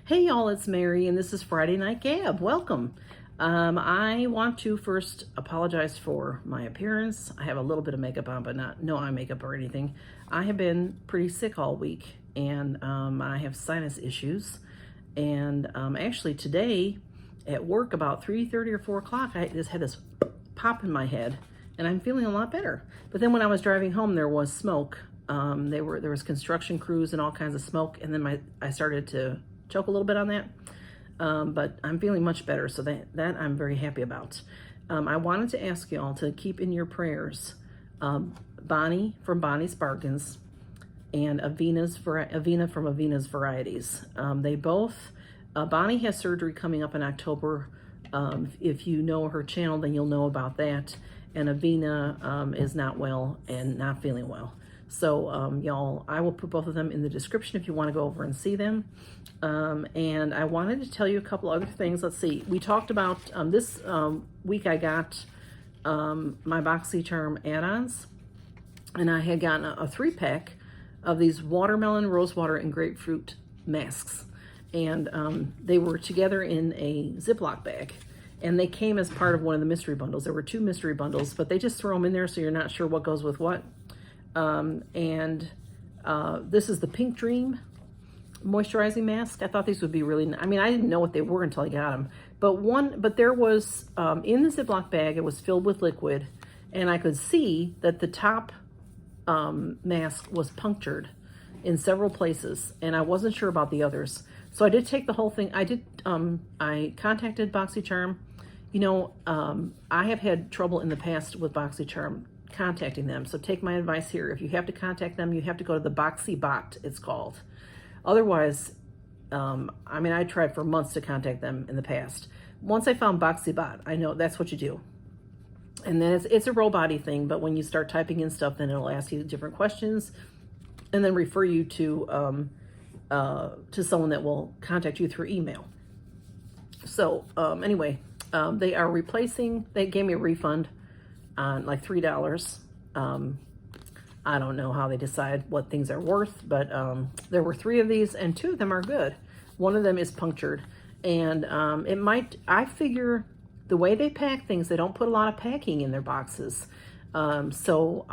Hey y'all, it's Mary and this is Friday Night Gab. Welcome. I want to first apologize for my appearance. I have a little bit of makeup on, but not no eye makeup or anything. I have been pretty sick all week and I have sinus issues. And actually today at work about 3:30 or 4 o'clock, I just had this pop in my head and I'm feeling a lot better. But then when I was driving home, there was smoke. There was construction crews and all kinds of smoke. And then I started to choke a little bit on that, but I'm feeling much better, so that I'm very happy about. I wanted to ask y'all to keep in your prayers Bonnie from Bonnie's Bargains and Avena from Avena's Varieties. They both, Bonnie has surgery coming up in October. If you know her channel, then you'll know about that. And Avena is not well and not feeling well. So y'all, I will put both of them in the description if you want to go over and see them. And I wanted to tell you a couple other things. Let's see. We talked about this week I got my Boxycharm add-ons. And I had gotten a 3-pack of these watermelon, rosewater, and grapefruit masks. And they were together in a Ziploc bag. And they came as part of one of the mystery bundles. There were 2 mystery bundles, but they just throw them in there so you're not sure what goes with what. This is the Pink Dream moisturizing mask. I thought these would be really, I mean, I didn't know what they were until I got them, but there was, in the Ziploc bag, it was filled with liquid and I could see that the top, mask was punctured in several places and I wasn't sure about the others. So I did take the whole thing. I contacted Boxycharm. You know, I have had trouble in the past with Boxycharm contacting them. So take my advice here. If you have to contact them, you have to go to the Boxybot, it's called. Otherwise, I mean, I tried for months to contact them in the past. Once I found Boxybot, I know that's what you do. And then it's a robot-y thing, but when you start typing in stuff, then it'll ask you different questions and then refer you to someone that will contact you through email. So anyway, they are replacing, they gave me a refund on like $3. I don't know how they decide what things are worth, but there were 3 of these and 2 of them are good. One of them is punctured and I figure the way they pack things, they don't put a lot of packing in their boxes. So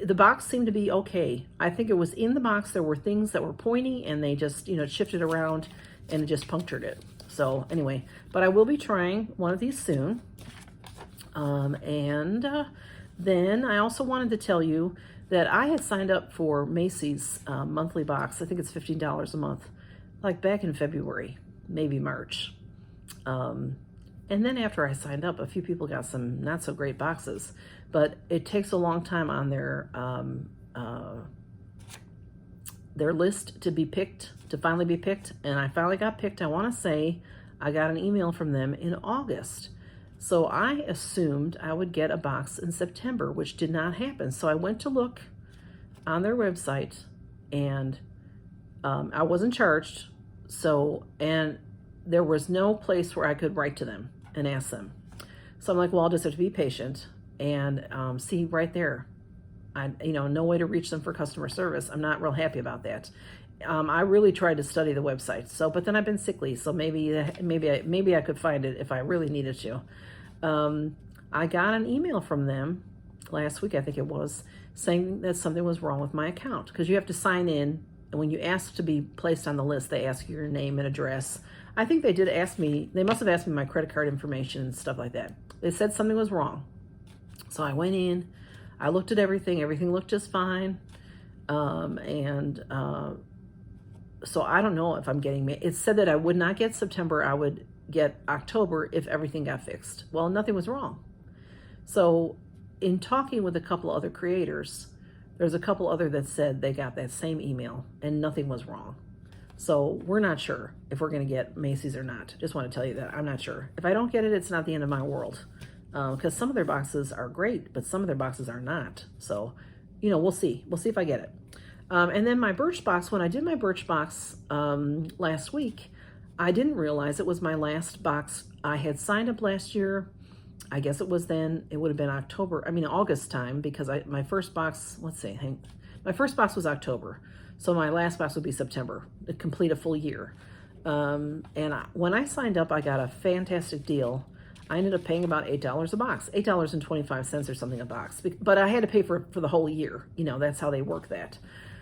the box seemed to be okay. I think it was in the box, there were things that were pointy and they just, shifted around and it just punctured it. So anyway, but I will be trying one of these soon. Then I also wanted to tell you that I had signed up for Macy's monthly box. I think it's $15 a month, like back in February, maybe March. And then after I signed up, a few people got some not so great boxes, but it takes a long time on their list to finally be picked. And I finally got picked. I want to say I got an email from them in August. So I assumed I would get a box in September, which did not happen. So I went to look on their website and I wasn't charged. And there was no place where I could write to them and ask them. So I'm like, well, I'll just have to be patient and see right there. No way to reach them for customer service. I'm not real happy about that. I really tried to study the website. But then I've been sickly, so maybe I could find it if I really needed to. I got an email from them last week, I think it was, saying that something was wrong with my account because you have to sign in. And when you ask to be placed on the list, they ask you your name and address. I think they did ask me, they must have asked me my credit card information and stuff like that. They said something was wrong. So I went in, I looked at everything looked just fine. So I don't know if I'm getting, it said that I would not get September, I would get October if everything got fixed. Well, nothing was wrong. So in talking with a couple other creators, there's a couple other that said they got that same email and nothing was wrong. So we're not sure if we're going to get Macy's or not. Just want to tell you that I'm not sure. If I don't get it, it's not the end of my world. Because some of their boxes are great, but some of their boxes are not. So, we'll see. We'll see if I get it. And then my Birchbox, when I did my Birchbox last week, I didn't realize it was my last box. I had signed up last year. I guess it would have been August time because my first box, my first box was October. So my last box would be September to complete a full year. When I signed up, I got a fantastic deal. I ended up paying about $8 a box, $8.25 or something a box. But I had to pay for the whole year. You know, that's how they work that.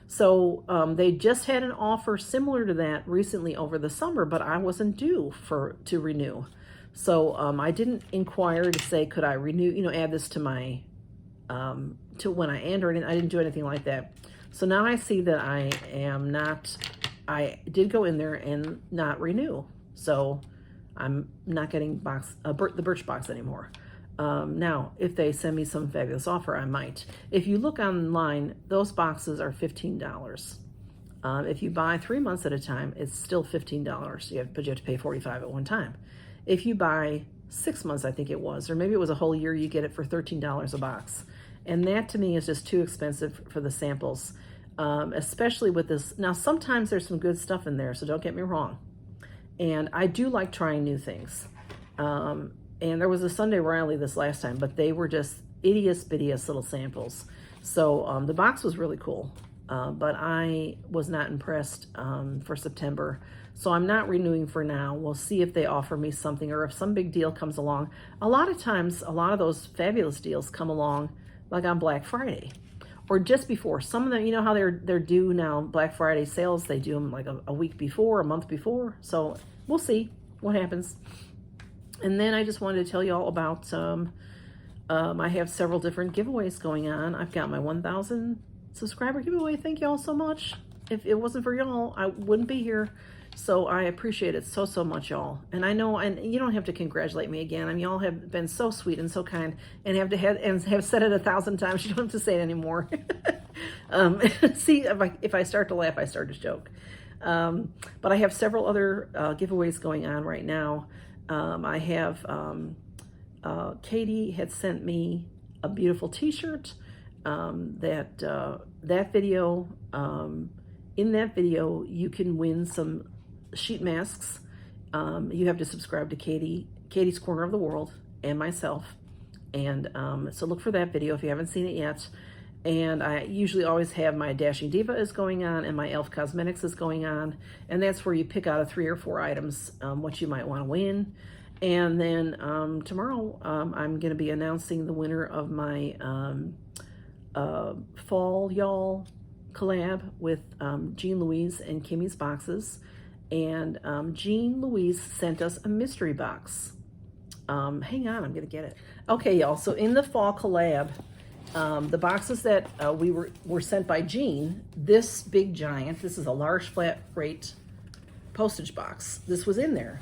So they just had an offer similar to that recently over the summer, but I wasn't due to renew. So I didn't inquire to say, could I renew, you know, add this to my, to when I enter it. I didn't do anything like that. So now I see that I did go in there and not renew. So I'm not getting the Birchbox anymore. Now, if they send me some fabulous offer, I might. If you look online, those boxes are $15. If you buy 3 months at a time, it's still $15. But you have to pay $45 at one time. If you buy 6 months, I think it was, or maybe it was a whole year, you get it for $13 a box. And that to me is just too expensive for the samples, especially with this. Now, sometimes there's some good stuff in there, so don't get me wrong. And I do like trying new things. And there was a Sunday Riley this last time, but they were just ittiest-bittiest little samples. So the box was really cool, but I was not impressed for September. So I'm not renewing for now. We'll see if they offer me something or if some big deal comes along. A lot of times, a lot of those fabulous deals come along like on Black Friday or just before. Some of them, you know how they're due now, Black Friday sales, they do them like a week before, a month before. So we'll see what happens. And then I just wanted to tell you all about, I have several different giveaways going on. I've got my 1,000 subscriber giveaway. Thank you all so much. If it wasn't for y'all, I wouldn't be here. So I appreciate it so, so much, y'all. And I know, and you don't have to congratulate me again. I mean, y'all have been so sweet and so kind and have said it 1,000 times. You don't have to say it anymore. See, if I start to laugh, I start to joke. But I have several other giveaways going on right now. I have, Katie had sent me a beautiful t-shirt, that video, in that video, you can win some sheet masks. You have to subscribe to Katie's Corner of the World and myself. And, so look for that video if you haven't seen it yet. And I usually always have my Dashing Diva is going on and my Elf Cosmetics is going on. And that's where you pick out of 3 or 4 items, what you might want to win. And then tomorrow I'm going to be announcing the winner of my Fall Y'all collab with Jean Louise and Kimmy's Boxes. And Jean Louise sent us a mystery box. Hang on, I'm going to get it. Okay, y'all, so in the fall collab, the boxes that were sent by Jean, this big giant, this is a large flat rate postage box. This was in there.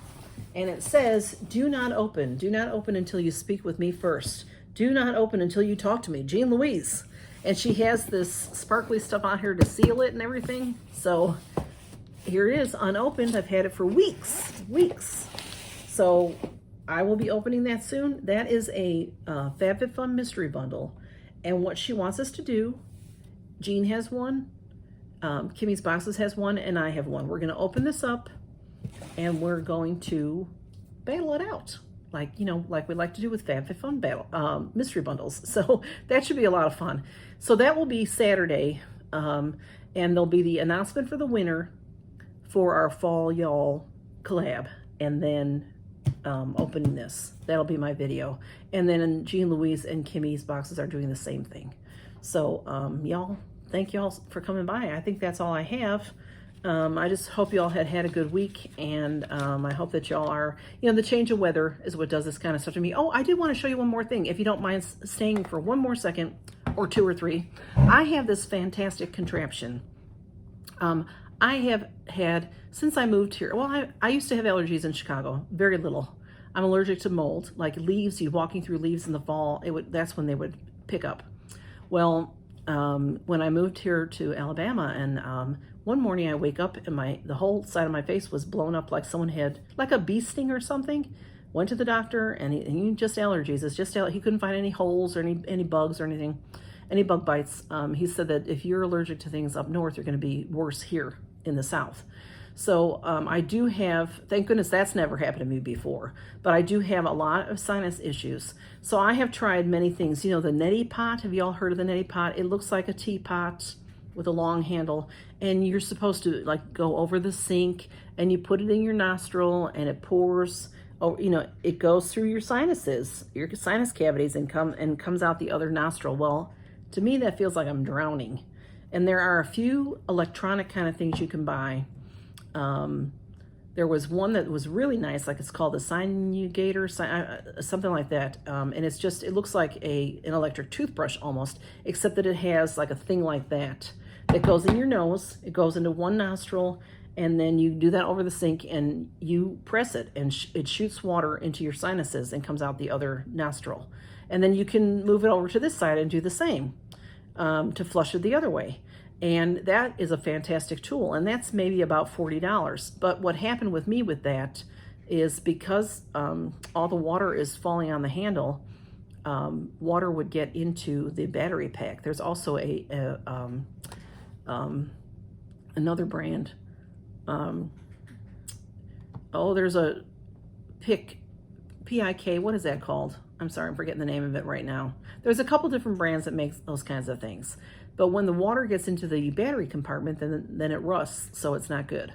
And it says, do not open until you speak with me first. Do not open until you talk to me, Jean Louise. And she has this sparkly stuff on here to seal it and everything. So here it is, unopened. I've had it for weeks. So I will be opening that soon. That is a Fab Fit Fun mystery bundle. And what she wants us to do, Jean has one, Kimmy's Boxes has one, and I have one. We're going to open this up, and we're going to battle it out, like we like to do with Fab Fit Fun mystery bundles. So that should be a lot of fun. So that will be Saturday, and there'll be the announcement for the winner for our Fall Y'all collab, and then opening this. That'll be my video. And then Jean Louise and Kimmy's Boxes are doing the same thing. So y'all, thank y'all for coming by. I think that's all I have. I just hope y'all had a good week, and I hope that y'all are, the change of weather is what does this kind of stuff to me. Oh, I did want to show you one more thing, if you don't mind staying for one more second, or 2 or 3. I have this fantastic contraption. I have had, since I moved here, well, I used to have allergies in Chicago, very little. I'm allergic to mold, like leaves, walking through leaves in the fall, that's when they would pick up. Well, when I moved here to Alabama, and one morning I wake up and the whole side of my face was blown up like someone had, like a bee sting or something. Went to the doctor, and he just allergies. It's just, he couldn't find any holes or any bugs or anything, any bug bites. He said that if you're allergic to things up north, you're going to be worse here in the south. So I do have, thank goodness that's never happened to me before, but I do have a lot of sinus issues. So I have tried many things. The neti pot, have you all heard of the neti pot? It looks like a teapot. with a long handle, and you're supposed to like go over the sink, and you put it in your nostril, and it pours. Oh, you know, it goes through your sinuses, your sinus cavities, and comes out the other nostril. Well, to me, that feels like I'm drowning. And there are a few electronic kind of things you can buy. There was one that was really nice, like it's called the Sinugator, something like that. And it's just, it looks like an electric toothbrush almost, except that it has like a thing like that goes in your nose. It goes into one nostril, and then you do that over the sink, and you press it, and it shoots water into your sinuses and comes out the other nostril. And then you can move it over to this side and do the same to flush it the other way. And that is a fantastic tool, and that's maybe about $40. But what happened with me with that is because all the water is falling on the handle, water would get into the battery pack. There's also another brand. There's a PIK, what is that called? I'm sorry, I'm forgetting the name of it right now. There's a couple different brands that make those kinds of things. But when the water gets into the battery compartment, then it rusts, so it's not good.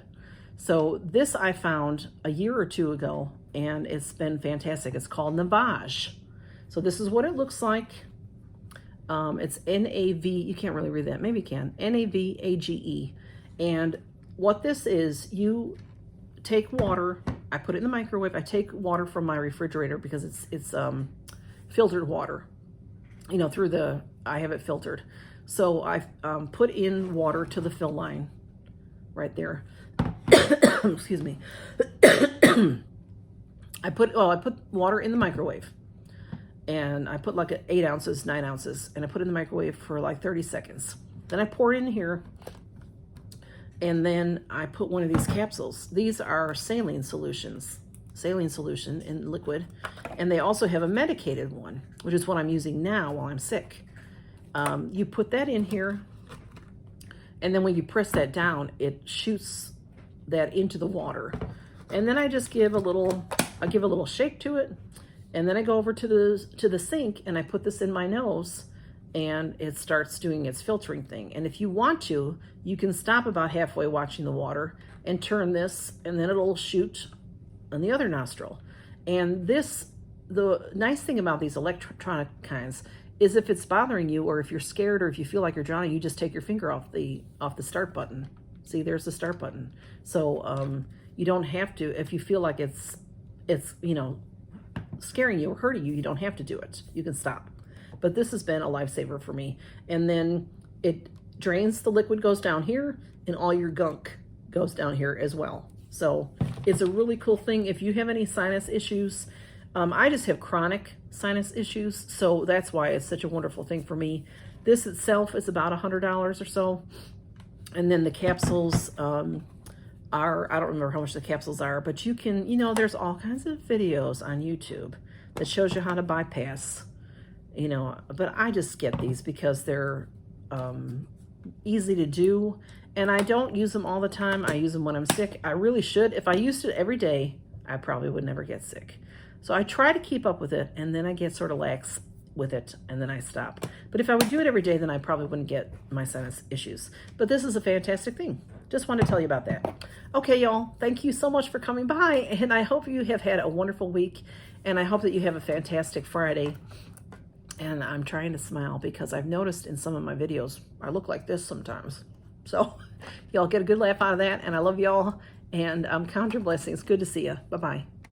So this I found a year or two ago, and it's been fantastic. It's called Navage. So this is what it looks like. It's N-A-V, you can't really read that, maybe you can, N-A-V-A-G-E. And what this is, you take water, I put it in the microwave, I take water from my refrigerator because it's filtered water, you know, I have it filtered. So I put in water to the fill line right there. Excuse me. I put water in the microwave, and I put like 8 ounces, 9 ounces, and I put it in the microwave for like 30 seconds. Then I pour it in here, and then I put one of these capsules. These are saline solution in liquid, and they also have a medicated one, which is what I'm using now while I'm sick. You put that in here, and then when you press that down, it shoots that into the water. And then I just give a little shake to it, and then I go over to the sink, and I put this in my nose, and it starts doing its filtering thing. And if you want to, you can stop about halfway watching the water and turn this, and then it'll shoot on the other nostril. And the nice thing about these electronic kinds is if it's bothering you, or if you're scared, or if you feel like you're drowning, you just take your finger off the start button. See, there's the start button. So you don't have to, if you feel like it's you know, scaring you or hurting you, you don't have to do it. You can stop. But this has been a lifesaver for me. And then it drains, the liquid goes down here, and all your gunk goes down here as well. So it's a really cool thing. If you have any sinus issues, I just have chronic sinus issues, so that's why it's such a wonderful thing for me. This itself is about $100 or so. And then the capsules I don't remember how much the capsules are, but you can, you know, there's all kinds of videos on YouTube that shows you how to bypass, you know, but I just get these because they're easy to do, and I don't use them all the time. I use them when I'm sick. I really should. If I used it every day, I probably would never get sick. So I try to keep up with it, and then I get sort of lax with it, and then I stop. But if I would do it every day, then I probably wouldn't get my sinus issues. But this is a fantastic thing. Just wanted to tell you about that. Okay, y'all, thank you so much for coming by, and I hope you have had a wonderful week, and I hope that you have a fantastic Friday. And I'm trying to smile because I've noticed in some of my videos, I look like this sometimes. So y'all get a good laugh out of that, and I love y'all, and count your blessings. Good to see you. Bye-bye.